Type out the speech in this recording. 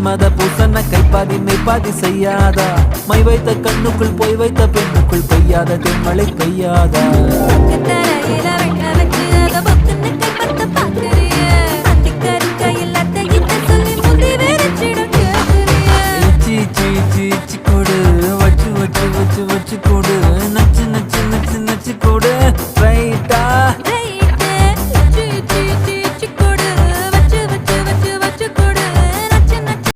மன்மத பூசன கைப்பாதி மெய்ப்பாதி செய்யாதா my வைத்த கண்ணுக்குள் போய் வைத்த பெண்ணுக்குள் பெய்யாத தென்மழை பெய்யாதா தரையில வெட்ட வச்ச